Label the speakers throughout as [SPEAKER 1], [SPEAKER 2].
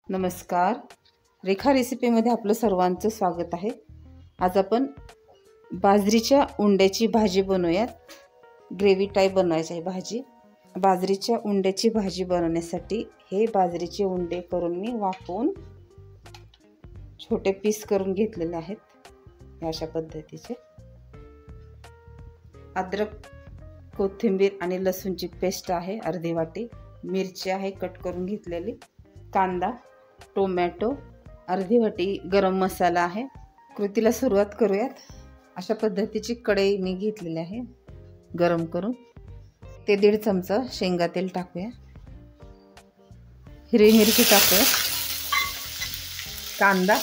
[SPEAKER 1] नमस्कार, रेखा रेसिपीमध्ये आपलं सर्वांचं स्वागत आहे। आज आपण बाजरीच्या उंड्याची भाजी बनवूयात। ग्रेव्ही टाइप बनवायची आहे भाजी। बाजरीच्या उंड्याची भाजी बनवण्यासाठी हे बाजरीचे उंडे करून मी वाफवून छोटे पीस करून घेतलेले आहेत। अशा पद्धतीचे अद्रक, कोथिंबीर आणि लसूणची पेस्ट आहे अर्धी वाटी, मिरची आहे कट करून घेतलेली, कांदा, टोमॅटो, अर्धी वाटी गरम मसाला आहे। कृतीला सुरुवात करूयात। अशा पद्धतीची कढई मी घेतलेली आहे गरम करून। ते 1.5 चमचा शेंगा तेल टाकूया, हिरवी मिरची टाकूया, कांदा,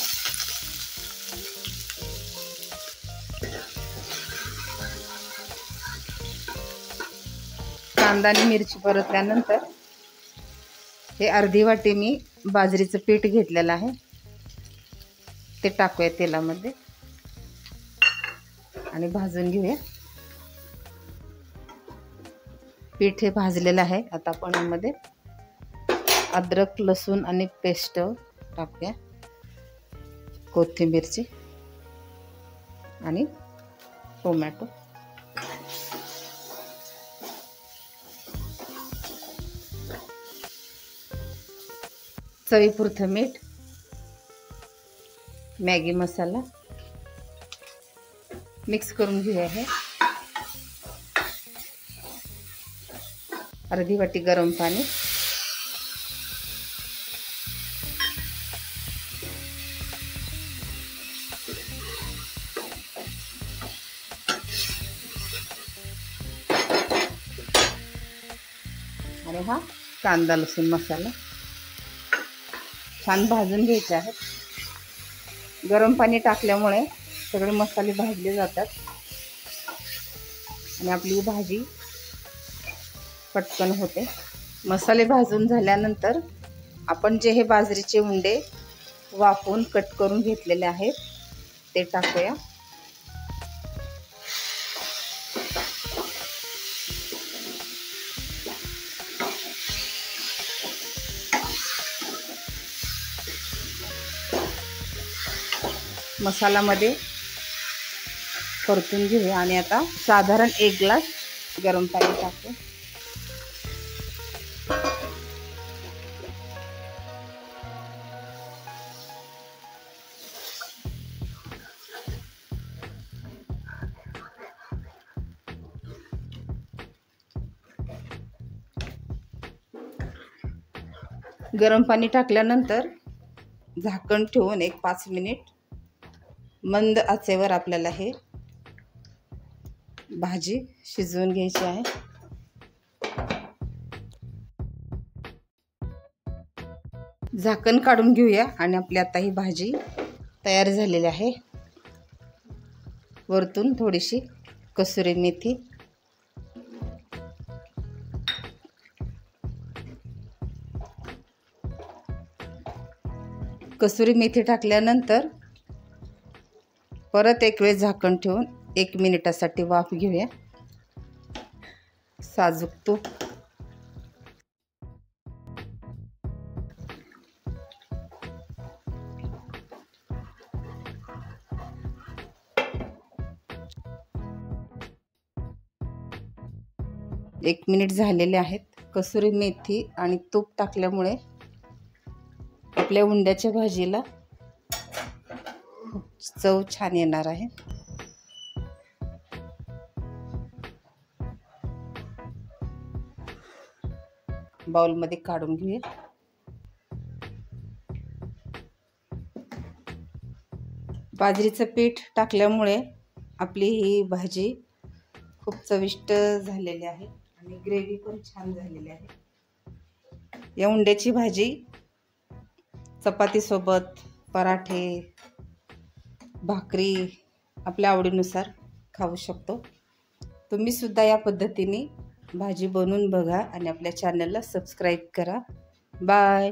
[SPEAKER 1] आणि मिरची परतल्यानंतर हे अर्धी वाटी मी बाजरीचं पीठ घेतलेलं आहे ते टाकूया तेलामध्ये आणि भाजून घेऊया। पीठ हे भाजलेलं आहे। आता आपण यामध्ये अद्रक, लसूण आणि पेस्ट टाकूया, कोथिंबीरची आणि टोमॅटो, चवीपुरतं मीठ, मॅगी मसाला मिक्स करून घेऊया। हे अर्धी वाटी गरम पाणी, आणि हा कांदा लसूण मसाला छान भाजून घ्यायचे आहेत। गरम पाणी टाकल्यामुळे सगळे मसाले भाजले जातात आणि आपली भाजी पटकन होते। मसाले भाजून झाल्यानंतर आपण जे हे बाजरीचे उंडे वाफवून कट करून घेतलेले आहेत ते टाकूया। मसाल्यामध्ये परतून घेऊया आणि आता साधारण 1 ग्लास गरम पाणी टाकू। गरम पाणी टाकल्यानंतर झाकण ठेवून 5 मिनिट मंद आचेवर आपल्याला हे भाजी शिजवून घ्यायची आहे। झाकण काढून घेऊया आणि आपली आता ही भाजी तयार झालेली आहे। वरतून थोडीशी कसुरी मेथी, टाकल्यानंतर परत एक वेळ झाकण ठेवून 1 मिनिटासाठी वाफ घेऊया। साजूक तूप, एक मिनिट झालेले आहेत। कसुरी मेथी आणि तूप टाकल्यामुळे आपल्या उंड्याच्या भाजीला चव छान येणार आहे। बाउलमध्ये काढून घेऊया। बाजरीचं पीठ टाकल्यामुळे आपली ही भाजी खूप चविष्ट झालेली आहे आणि ग्रेव्ही पण छान झालेली आहे। या उंड्याची भाजी चपाती सोबत, पराठे, भाकरी आपल्या आवडीनुसार खाऊ शकतो। तुम्ही सुद्धा या पद्धतीने भाजी बनवून बघा आणि आपल्या चॅनलला सबस्क्राईब करा। बाय।